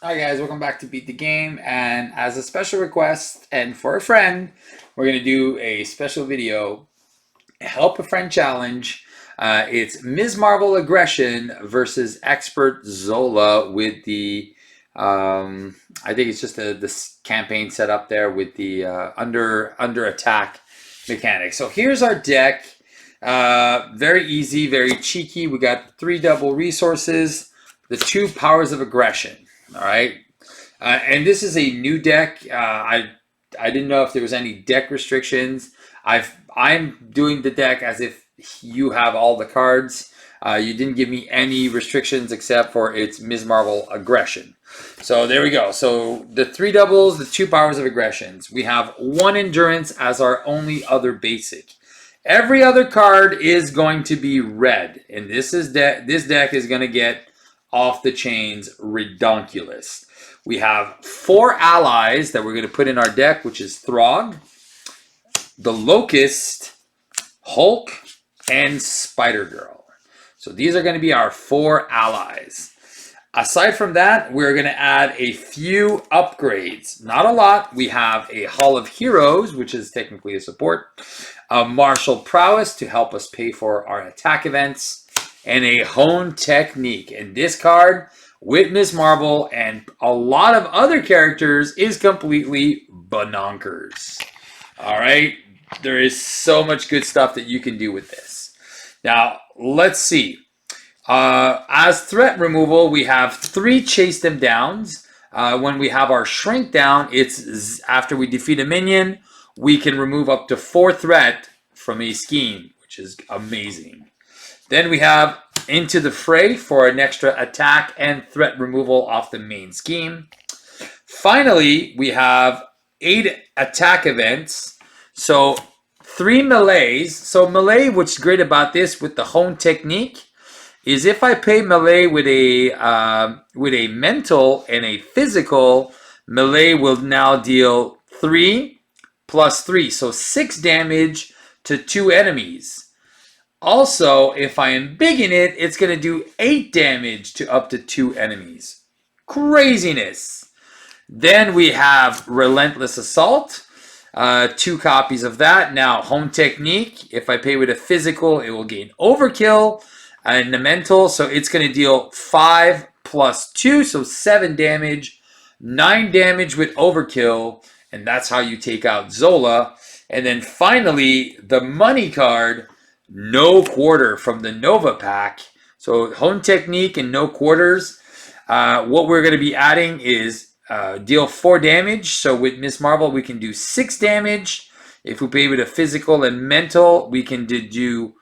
Hi guys, welcome back to Beat the Game. And as a special request and for a friend, we're going to do a special video, Help a Friend Challenge. It's Ms. Marvel Aggression versus Expert Zola with the, I think it's just this campaign set up there with the under attack mechanic. So here's our deck. Very easy, very cheeky. We got 3 double resources, the 2 powers of aggression. All right, and this is a new deck. I didn't know if there was any deck restrictions. I'm doing the deck as if you have all the cards. You didn't give me any restrictions except for its Ms. Marvel aggression. So there we go. So the 3 doubles, the 2 powers of aggressions. We have 1 endurance as our only other basic. Every other card is going to be red, and this deck is going to get off the chains redonkulous. We have 4 allies that we're going to put in our deck, which is Throg, the Locust, Hulk, and Spider-Girl. So these are going to be our 4 allies. Aside from that, we're going to add a few upgrades. Not a lot. We have a Hall of Heroes, which is technically a support, a Martial Prowess to help us pay for our attack events, and a Hone Technique. And this card, with Ms. Marvel and a lot of other characters, is completely bononkers. All right? There is so much good stuff that you can do with this. Now, let's see. As threat removal, we have 3 Chase Them Downs. When we have our Shrink Down, it's after we defeat a minion, we can remove up to 4 threat from a scheme, which is amazing. Then we have Into the Fray for an extra attack and threat removal off the main scheme. Finally, we have 8 attack events. So 3 melees. So melee, what's great about this with the Hone Technique is if I pay melee with a mental and a physical, melee will now deal 3 plus 3. So 6 damage to 2 enemies. Also, if I am big in it, it's going to do 8 damage to up to 2 enemies. Craziness. Then we have Relentless Assault. 2 copies of that. Now, Home Technique. If I pay with a physical, it will gain Overkill and the mental. So it's going to deal 5 plus 2, so 7 damage. 9 damage with Overkill. And that's how you take out Zola. And then finally, the money card, No Quarter from the Nova pack. So Hone Technique and No Quarters. What we're going to be adding is deal 4 damage. So with Ms. Marvel, we can do 6 damage. If we pay with a physical and mental, we can do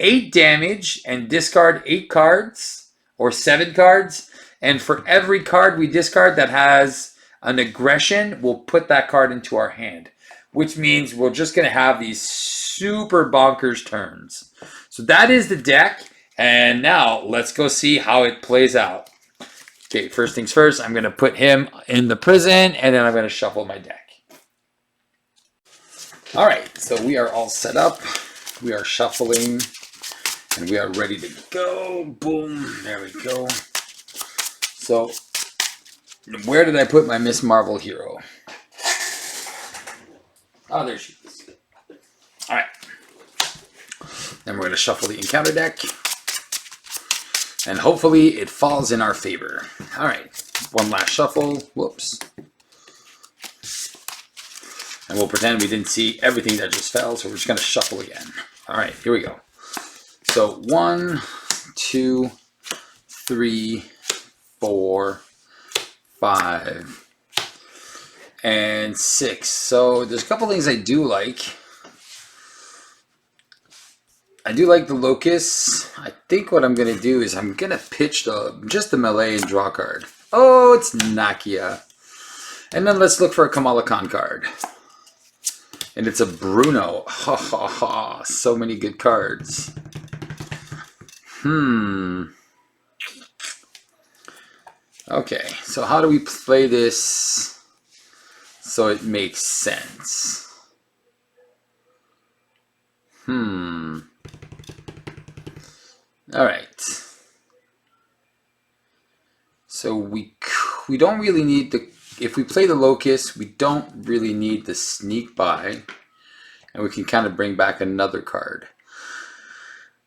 8 damage and discard 8 cards or 7 cards. And for every card we discard that has an aggression, we'll put that card into our hand, which means we're just going to have these super bonkers turns. So that is the deck, and now let's go see how it plays out. Okay, first things first, I'm going to put him in the prison, and then I'm going to shuffle my deck. All right, so we are all set up. We are shuffling, and we are ready to go. Boom, there we go. So where did I put my Ms. Marvel hero? Oh, there she is. All right. Then we're going to shuffle the encounter deck. And hopefully it falls in our favor. All right. One last shuffle. Whoops. And we'll pretend we didn't see everything that just fell, so we're just going to shuffle again. All right. Here we go. So 1, 2, 3, 4, 5, and 6. So there's a couple things I do like. I do like the Locust. I think what I'm going to do is I'm going to pitch just the melee and draw card. Oh, it's Nakia. And then let's look for a Kamala Khan card. And it's a Bruno. Ha ha ha. So many good cards. Okay, so how do we play this so it makes sense? All right. So we we don't really need the, if we play the Locust, we don't really need the Sneak By. And we can kind of bring back another card.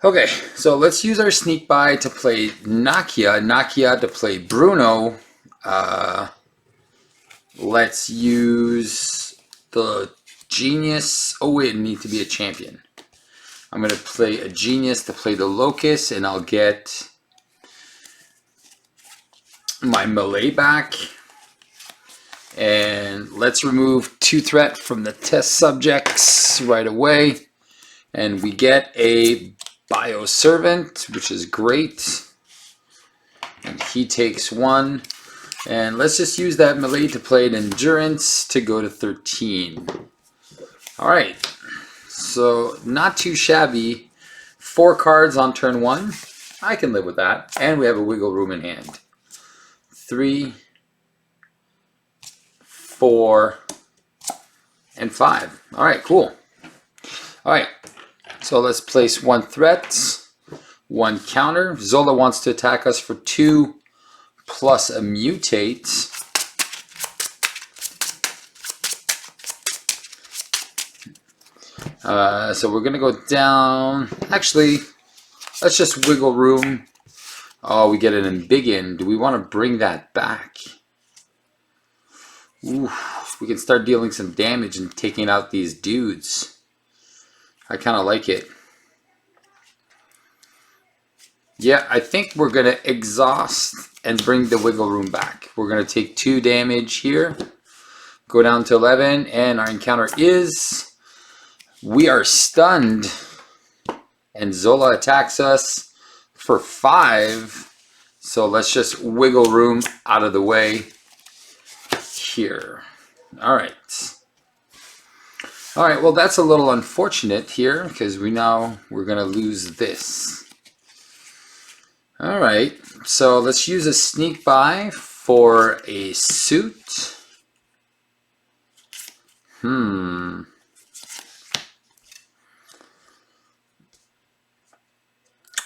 Okay, so let's use our Sneak By to play Nakia. Nakia to play Bruno. Let's use the Genius. Oh wait, it needs to be a champion. I'm going to play a Genius to play the Locust, and I'll get my melee back. And let's remove 2 threat from the test subjects right away. And we get a Bioservant, which is great. And he takes 1. And let's just use that melee to play an Endurance to go to 13. Alright, so not too shabby. 4 cards on turn 1. I can live with that. And we have a wiggle room in hand. 3, 4, and 5. Alright, cool. Alright, so let's place 1 threat, 1 counter. Zola wants to attack us for 2 plus a mutate. So we're going to go down. Actually, let's just wiggle room. Oh, we get an Embiggen. Do we want to bring that back? Ooh, we can start dealing some damage and taking out these dudes. I kind of like it. Yeah, I think we're going to exhaust and bring the wiggle room back. We're going to take 2 damage here. Go down to 11, and our encounter is... we are stunned. And Zola attacks us for 5. So let's just wiggle room out of the way here. Alright. Alright, well that's a little unfortunate here because we're going to lose this. Alright, so let's use a Sneak By for a suit.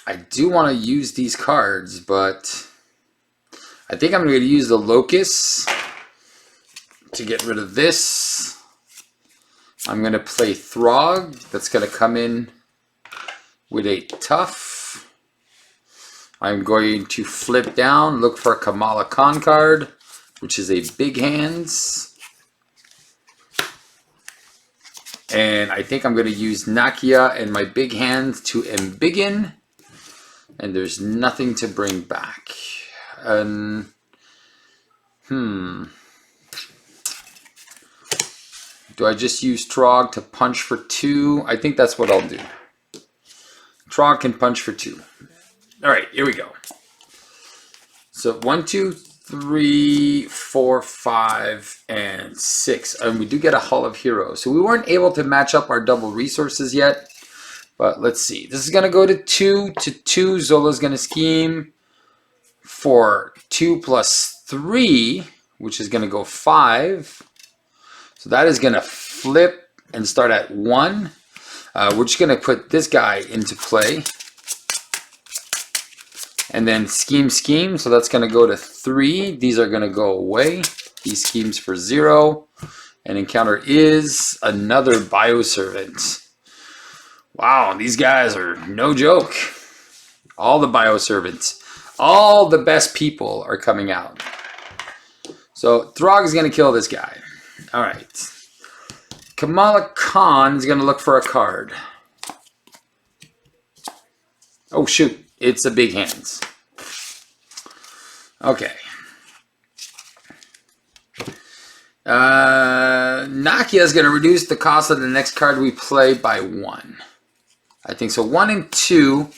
I do want to use these cards, but I think I'm going to use the Locust to get rid of this. I'm going to play Throg. That's going to come in with a Tough. I'm going to flip down, look for a Kamala Khan card, which is a Big Hands. And I think I'm going to use Nakia and my Big Hands to Embiggen. And there's nothing to bring back. Do I just use Trog to punch for 2? I think that's what I'll do. Trog can punch for 2. Alright, here we go. So 1, 2, 3, 4, 5, and 6. And we do get a Hall of Heroes. So we weren't able to match up our double resources yet. But let's see. This is going to go to 2 to 2. Zola's going to scheme for 2 plus 3, which is going to go 5. So that is going to flip and start at 1. We're just going to put this guy into play. And then scheme. So that's going to go to 3. These are going to go away. He schemes for 0. And encounter is another Bioservant. Wow, these guys are no joke. All the Bioservants. All the best people are coming out. So Throg is going to kill this guy. Alright. Kamala Khan is going to look for a card. Oh shoot, it's a Big Hands. Okay. Nakia is going to reduce the cost of the next card we play by 1. I think so. 1 and 2.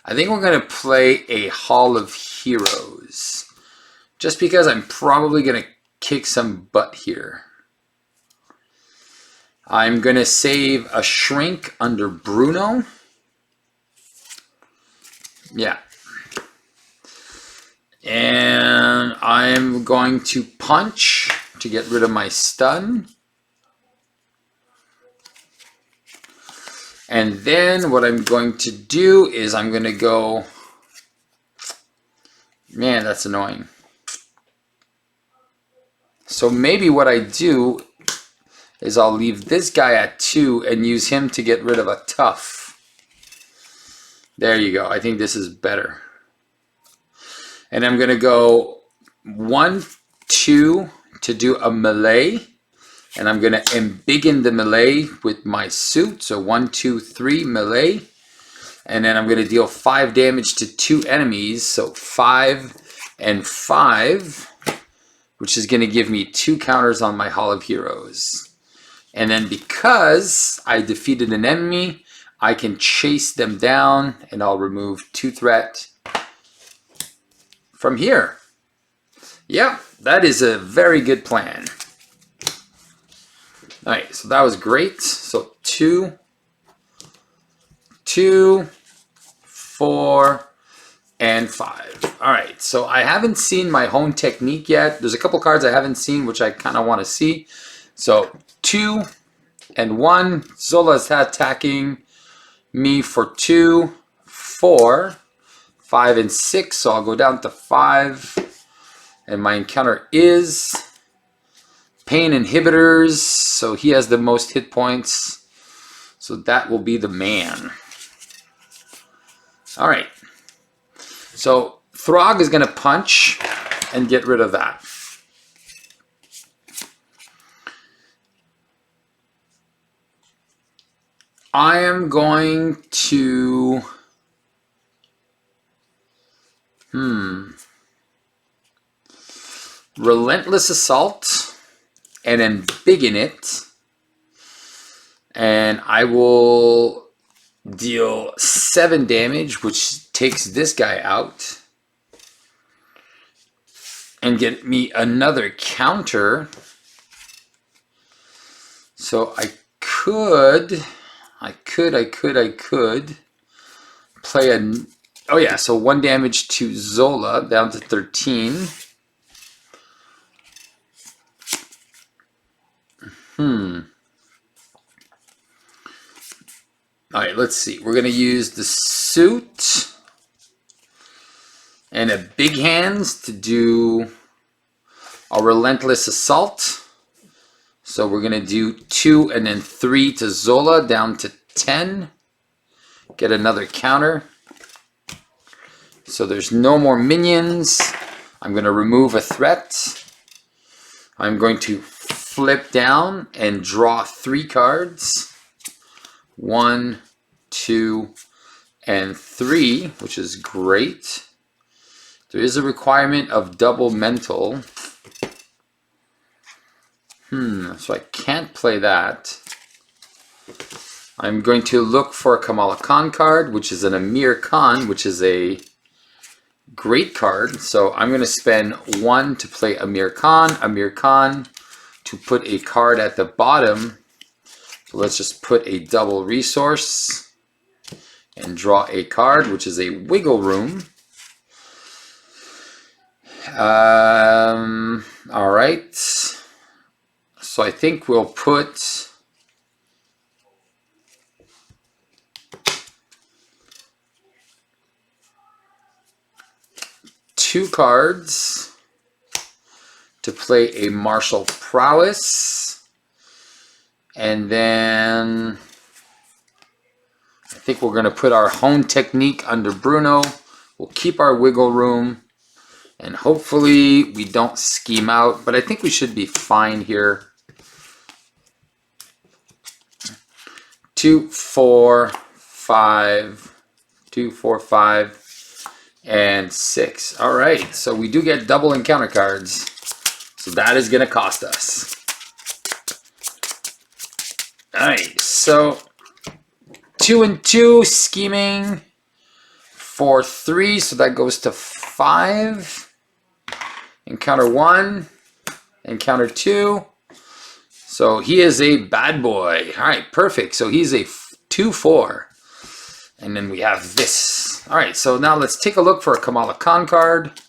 I think we're going to play a Hall of Heroes. Just because I'm probably going to kick some butt here. I'm going to save a Shrink under Bruno. Yeah. And I'm going to punch to get rid of my stun. And then what I'm going to do is I'm going to go... Man, that's annoying. So maybe what I do is I'll leave this guy at 2 and use him to get rid of a tough. There you go. I think this is better. And I'm going to go 1, 2 to do a melee. And I'm going to embiggen the melee with my suit. So 1, 2, 3 melee. And then I'm going to deal 5 damage to 2 enemies. So 5 and 5. Which is going to give me 2 counters on my Hall of Heroes. And then because I defeated an enemy, I can chase them down and I'll remove 2 threat from here. Yep, that is a very good plan. Alright, so that was great. So 2, 2, 4, and 5. Alright, so I haven't seen my home technique yet. There's a couple cards I haven't seen which I kind of want to see. So 2 and 1. Zola is attacking me for 2, 4, 5, and 6. So I'll go down to 5. And my encounter is Pain Inhibitors. So he has the most hit points. So that will be the man. Alright. So Throg is going to punch and get rid of that. I am going to Relentless Assault and embiggen it. And I will deal 7 damage, which takes this guy out. And get me another counter. So I could play a... Oh yeah, so 1 damage to Zola, down to 13. Alright, let's see. We're going to use the suit and a big hands to do a Relentless Assault. So we're going to do 2 and then 3 to Zola, down to 10. Get another counter. So there's no more minions. I'm going to remove a threat. I'm going to flip down and draw 3 cards. 1, 2, and 3, which is great. There is a requirement of double mental. So I can't play that. I'm going to look for a Kamala Khan card, which is an Amir Khan, which is a great card. So I'm going to spend 1 to play Amir Khan, to put a card at the bottom. So let's just put a double resource and draw a card, which is a Wiggle Room. All right. So I think we'll put two cards to play a Martial Prowess. And then I think we're going to put our Hone Technique under Bruno. We'll keep our Wiggle Room. And hopefully we don't scheme out. But I think we should be fine here. 2, 4, 5, 2, 4, 5, and 6. All right, so we do get double encounter cards. So that is going to cost us. All right, so 2 and 2 scheming for 3, so that goes to 5. Encounter 1, encounter 2. So he is a bad boy. All right, perfect. So he's a 2/4. And then we have this. All right, so now let's take a look for a Kamala Khan card,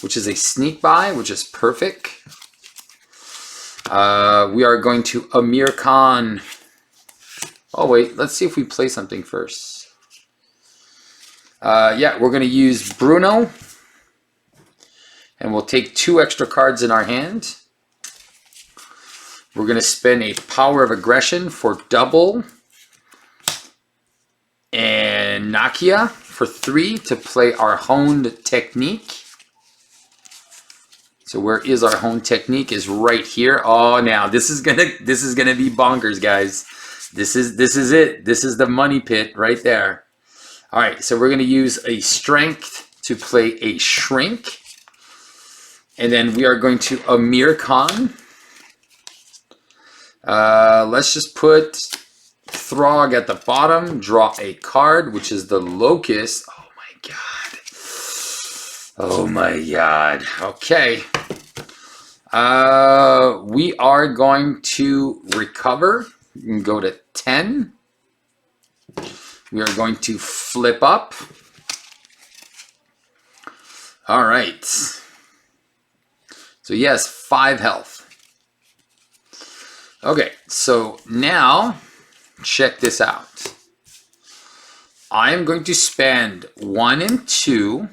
which is a sneak buy, which is perfect. We are going to Amir Khan. Oh, wait, let's see if we play something first. Yeah, we're going to use Bruno. And we'll take 2 extra cards in our hand. We're going to spend a power of aggression for double and Nakia for 3 to play our honed technique. So where is our honed technique? Is right here. Oh, now this is gonna be bonkers, guys. This is it. This is the money pit right there. All right, so we're gonna use a strength to play a shrink, and then we are going to Amir Khan. Let's just put Throg at the bottom. Draw a card, which is the Locust. Oh my god. Oh my god. Okay. We are going to recover. We can go to 10. We are going to flip up. All right. So yes, 5 health. Okay, so now check this out. I'm going to spend 1 and 2,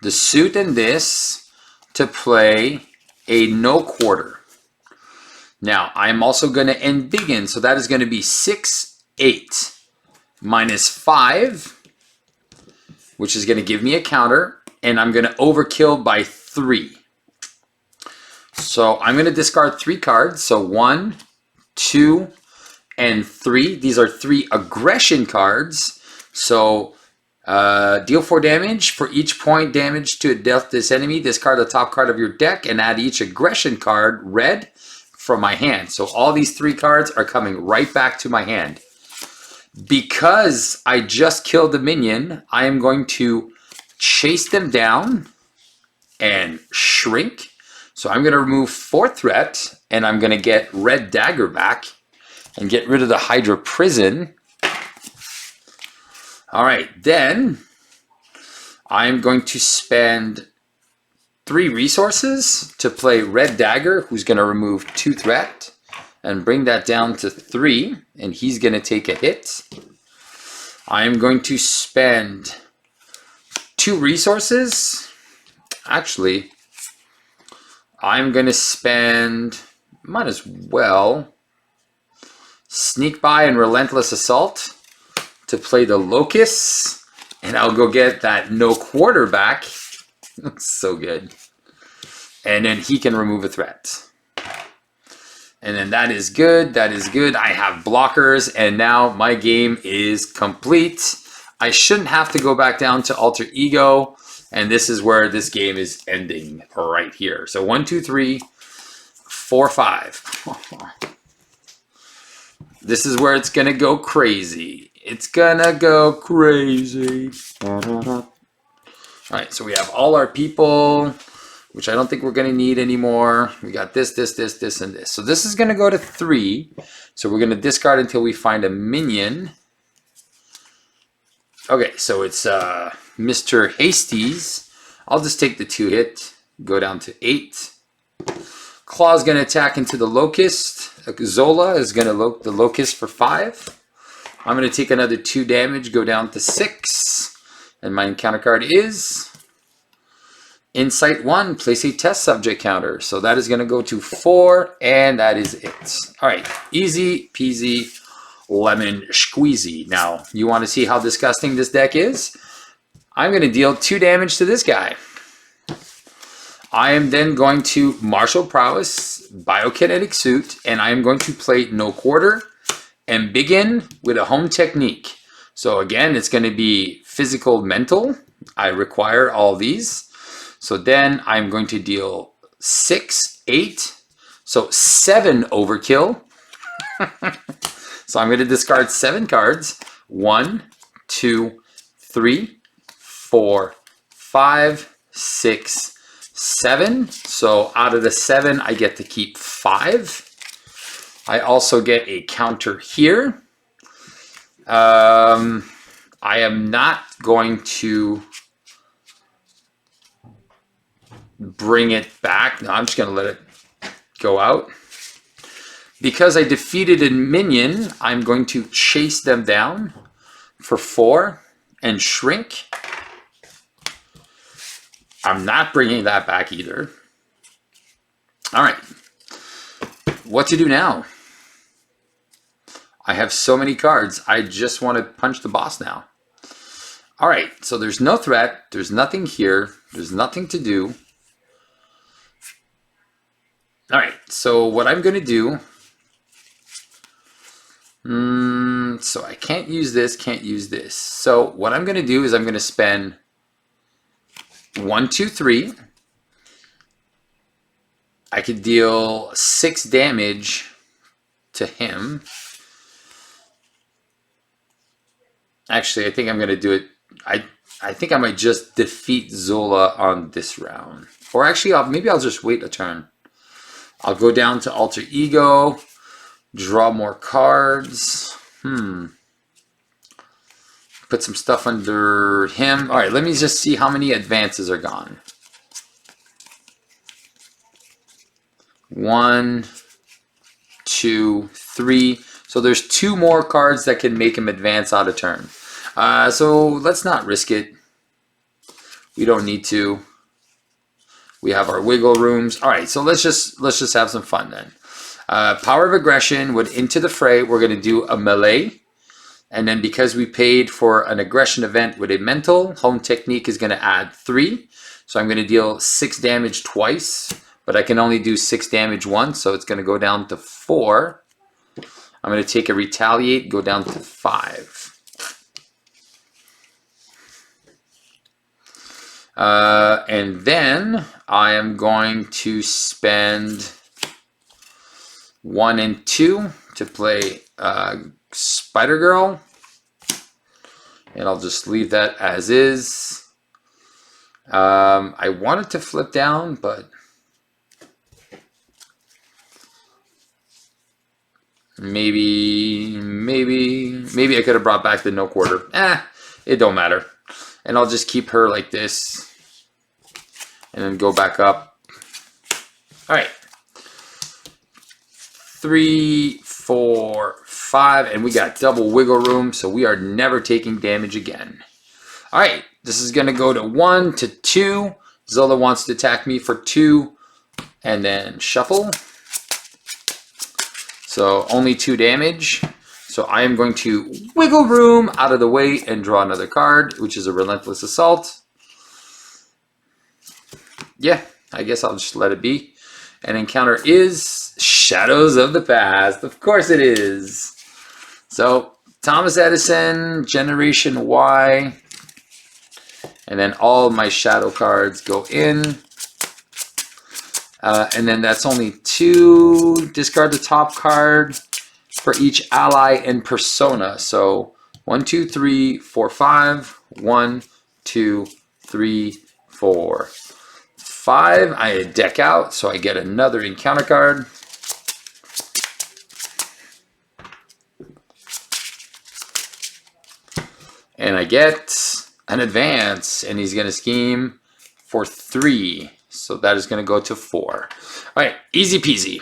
the suit and this, to play a no quarter. Now, I'm also going to embiggen, so that is going to be 6, 8, minus 5, which is going to give me a counter, and I'm going to overkill by 3. So I'm going to discard 3 cards. So 1, 2, and 3. These are 3 aggression cards. So deal 4 damage. For each point damage to a deathless enemy, discard the top card of your deck and add each aggression card, red, from my hand. So all these 3 cards are coming right back to my hand. Because I just killed the minion, I am going to chase them down and shrink. So I'm going to remove 4 threat, and I'm going to get Red Dagger back and get rid of the Hydra Prison. All right, then I'm going to spend 3 resources to play Red Dagger, who's going to remove 2 threat and bring that down to 3, and he's going to take a hit. I'm going to spend 2 resources. Actually, I'm going to spend, might as well, Sneak By and Relentless Assault to play the Locusts, and I'll go get that no quarter back. So good. And then he can remove a threat. And then that is good. That is good. I have blockers, and now my game is complete. I shouldn't have to go back down to Alter Ego. And this is where this game is ending right here. So 1, 2, 3, 4, 5. This is where it's going to go crazy. It's going to go crazy. All right, so we have all our people, which I don't think we're going to need anymore. We got this, this, this, this, and this. So this is going to go to 3. So we're going to discard until we find a minion. Okay, so it's Mr. Hasties. I'll just take the 2 hit, go down to 8. Claw's going to attack into the Locust. Zola is going to look the Locust for 5. I'm going to take another 2 damage, go down to 6. And my encounter card is Insight 1, place a test subject counter. So that is going to go to 4, and that is it. All right, easy peasy lemon squeezy. Now, you want to see how disgusting this deck is? I'm going to deal 2 damage to this guy. I am then going to Martial Prowess, Biokinetic Suit, and I am going to play No Quarter and begin with a home technique. So again, it's going to be physical, mental. I require all these. So then I'm going to deal 6, 8, so 7 overkill. So I'm going to discard 7 cards. 1, 2, 3, 4, 5, 6, 7. So out of the 7, I get to keep 5. I also get a counter here. I am not going to bring it back. No, I'm just going to let it go out. Because I defeated a minion, I'm going to chase them down for 4 and shrink. I'm not bringing that back either. All right. what to do now? I have so many cards. I just want to punch the boss now. All right, so there's no threat. There's nothing here. There's nothing to do. All right, so what I'm going to do... so I can't use this, can't use this. So what I'm going to do is I'm going to spend 1, 2, 3. I could deal 6 damage to him. Actually, I think I'm going to do it. I think I might just defeat Zola on this round. Or actually, maybe I'll just wait a turn. I'll go down to Alter Ego, draw more cards. Put some stuff under him. All right, let me just see how many advances are gone. 1, 2, 3. So there's 2 more cards that can make him advance out of turn. So let's not risk it. We don't need to. We have our wiggle rooms. All right, so let's just have some fun then. Power of Aggression would into the fray. We're going to do a melee. And then because we paid for an aggression event with a mental, Home Technique is going to add 3. So I'm going to deal 6 damage twice, but I can only do 6 damage once, so it's going to go down to 4. I'm going to take a Retaliate, go down to 5. And then I am going to spend 1 and 2 to play Spider Girl. And I'll just leave that as is. I wanted to flip down, but maybe I could have brought back the no quarter. It don't matter. And I'll just keep her like this. And then go back up. All right. 3, 4, 5. And we got double wiggle room. So we are never taking damage again. All right. This is going to go to 1 to 2. Zola wants to attack me for 2. And then shuffle. So only 2 damage. So I am going to wiggle room out of the way and draw another card, which is a Relentless Assault. Yeah, I guess I'll just let it be. And encounter is Shadows of the Past. Of course it is. So Thomas Edison, Generation Y. And then all my shadow cards go in. And then that's only 2. Discard the top card for each ally and persona. So 1, 2, 3, 4, 5. 1, 2, 3, 4, 5. I deck out, so I get another encounter card. And I get an advance, and he's going to scheme for 3. So that is going to go to 4. All right, easy peasy.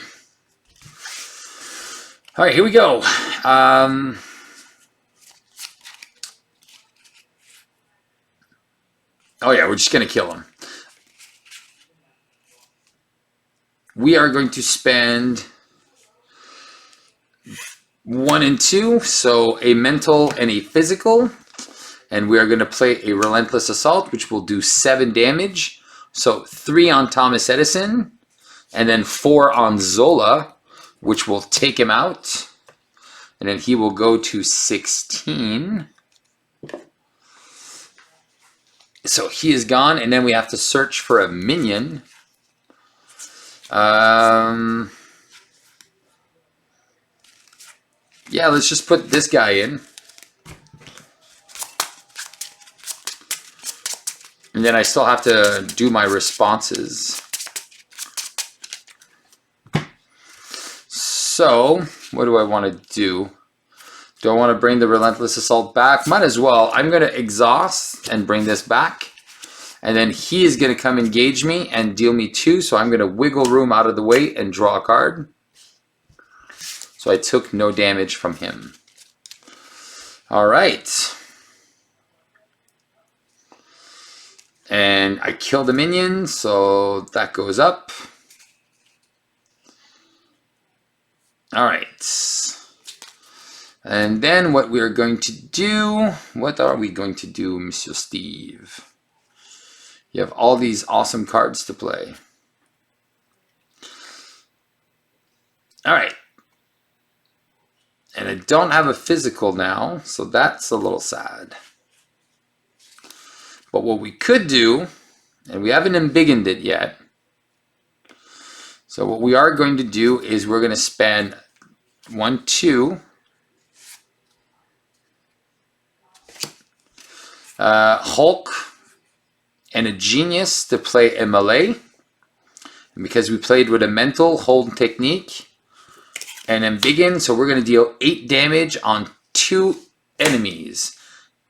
All right, here we go. Oh yeah, we're just going to kill him. We are going to spend 1 and 2, so a mental and a physical. And we are going to play a Relentless Assault, which will do 7 damage. So 3 on Thomas Edison, and then 4 on Zola, which will take him out. And then he will go to 16. So he is gone, and then we have to search for a minion. Yeah, let's just put this guy in. And then I still have to do my responses. So, what do I want to do? Do I want to bring the Relentless Assault back? Might as well. I'm going to exhaust and bring this back. And then he is going to come engage me and deal me 2. So I'm going to wiggle room out of the way and draw a card. So I took no damage from him. All right. And I killed a minion, so that goes up. All right. And then what we are going to do, what are we going to do, Mr. Steve? You have all these awesome cards to play. All right. And I don't have a physical now, so that's a little sad. But what we could do, and we haven't embiggened it yet, so what we are going to do is we're going to spend 1, 2, Hulk and a Genius to play a melee. And because we played with a mental hold technique and embiggen, so we're going to deal 8 damage on 2 enemies.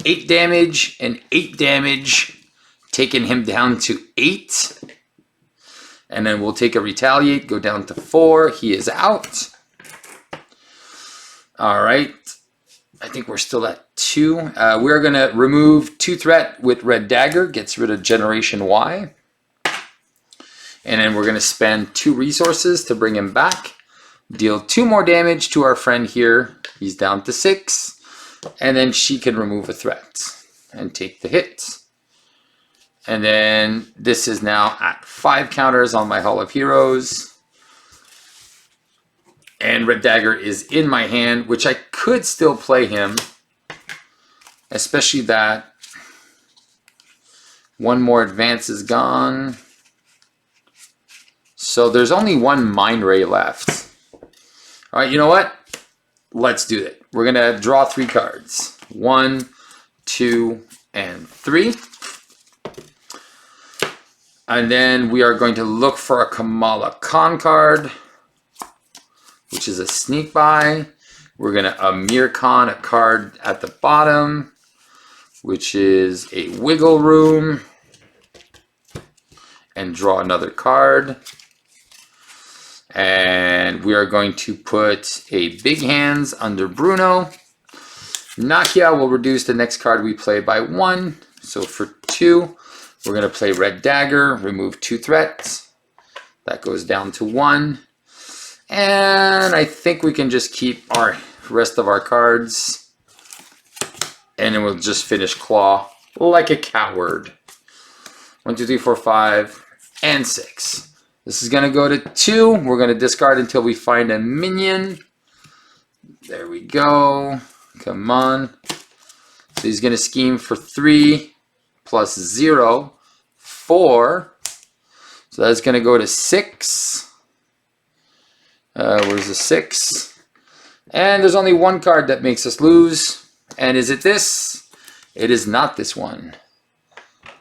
8 damage and 8 damage, taking him down to 8. And then we'll take a retaliate, go down to 4. He is out. All right. I think we're still at 2. We're going to remove 2 threat with Red Dagger. Gets rid of Generation Y. And then we're going to spend 2 resources to bring him back. Deal 2 more damage to our friend here. He's down to 6. And then she can remove a threat and take the hit. And then this is now at 5 counters on my Hall of Heroes. And Red Dagger is in my hand, which I could still play him. Especially that 1 more advance is gone. So there's only 1 Mind Ray left. All right, you know what? Let's do it. We're going to draw 3 cards. 1, 2, and 3. And then we are going to look for a Kamala Khan card, which is a sneak buy. We're going to Amir Khan a card at the bottom, which is a wiggle room, and draw another card. And we are going to put a big hands under Bruno. Nakia will reduce the next card we play by 1. So for 2, we're going to play Red Dagger, remove 2 threats. That goes down to 1. And I think we can just keep our rest of our cards. And then we'll just finish Claw like a coward. 1, 2, 3, 4, 5, and 6. This is going to go to 2. We're going to discard until we find a minion. There we go. Come on. So he's going to scheme for 3 plus 0, 4. So that's going to go to 6. Where's the 6? And there's only 1 card that makes us lose. And is it this? It is not this one.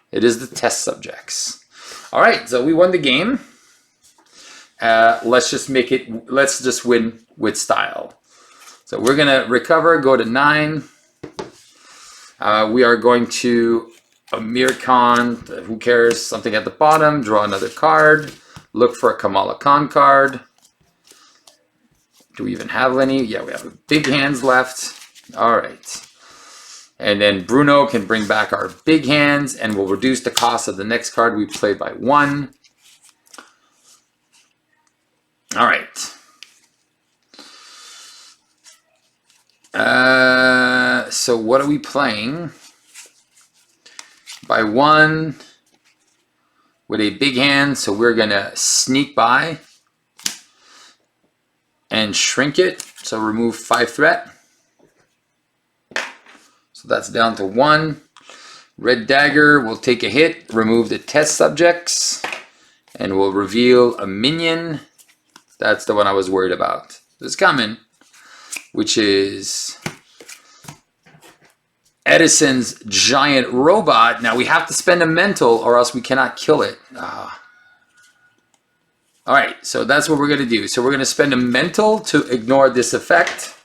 It is the test subjects. All right, so we won the game. Let's just win with style. So we're gonna recover, go to 9. We are going to Amir Khan, who cares, something at the bottom, draw another card, look for a Kamala Khan card. Do we even have any? Yeah, we have big hands left. All right. And then Bruno can bring back our big hands and we'll reduce the cost of the next card we play by 1. All right. So what are we playing? By 1 with a big hand. So we're going to sneak by and shrink it. So remove 5 threat. So that's down to 1. Red Dagger will take a hit, remove the test subjects, and we'll reveal a minion. That's the one I was worried about. It's coming, which is Edison's giant robot. Now we have to spend a mental or else we cannot kill it. All right, so that's what we're going to do. So we're going to spend a mental to ignore this effect.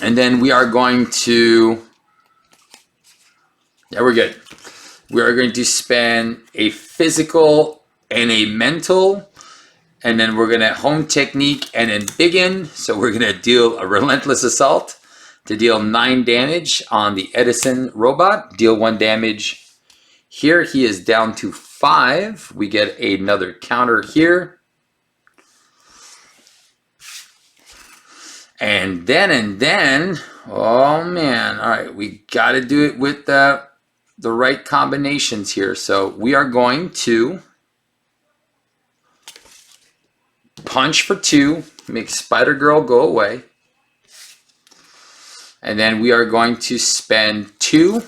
And then we are going to, yeah, we're good. We are going to spend a physical and a mental. And then we're going to home technique and embiggen. So we're going to deal a relentless assault to deal 9 damage on the Edison robot. Deal 1 damage here. He is down to 5. We get another counter here. And then, oh man, all right, we got to do it with the right combinations here. So we are going to punch for 2, make Spider Girl go away. And then we are going to spend 2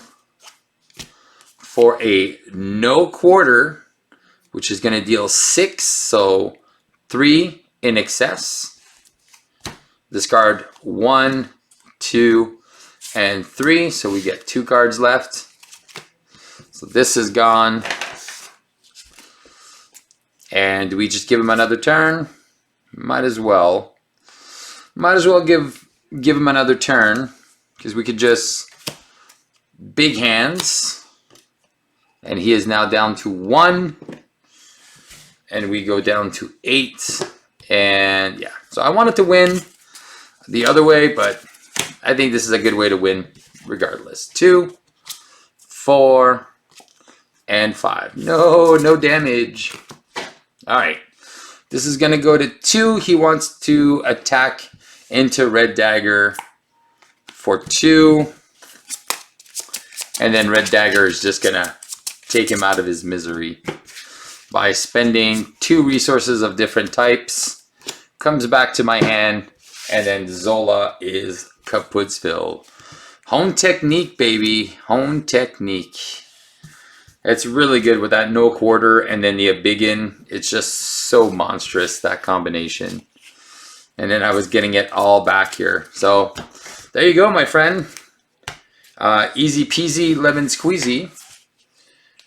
for a no quarter, which is going to deal 6, so 3 in excess. Discard 1, 2, and 3, so we get 2 cards left. So this is gone. And do we just give him another turn? Might as well. Might as well give him another turn, because we could just big hands. And he is now down to 1. And we go down to 8. And yeah, so I wanted to win the other way, but I think this is a good way to win regardless. 2, 4, and 5. No damage. All right. This is going to go to 2. He wants to attack into Red Dagger for 2. And then Red Dagger is just going to take him out of his misery by spending 2 resources of different types. Comes back to my hand, and then Zola is kaputsville. Home technique, baby. Home technique. It's really good with that no quarter and then the Abiggin. It's just so monstrous, that combination. And then I was getting it all back here. So there you go, my friend. Easy peasy lemon squeezy.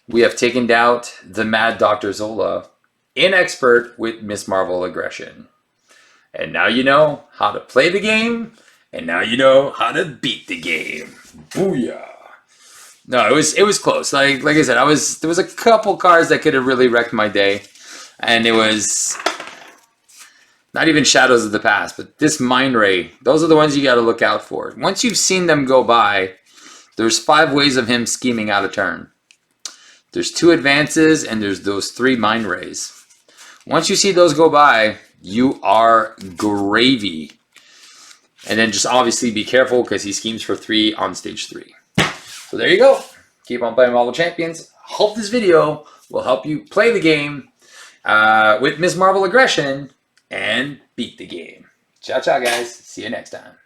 We have taken out the Mad Dr. Zola, inexpert with Miss Marvel aggression. And now you know how to play the game, and now you know how to beat the game. Booyah! No, it was close. Like I said, there was a couple cards that could have really wrecked my day, and it was not even Shadows of the Past, but this Mind Ray. Those are the ones you got to look out for. Once you've seen them go by, there's 5 ways of him scheming out a turn. There's 2 advances, and there's those 3 Mind Rays. Once you see those go by, you are gravy. And then just obviously be careful because he schemes for 3 on stage 3. So there you go. Keep on playing Marvel Champions. Hope this video will help you play the game with Miss Marvel aggression and beat the game. Ciao, ciao, guys. See you next time.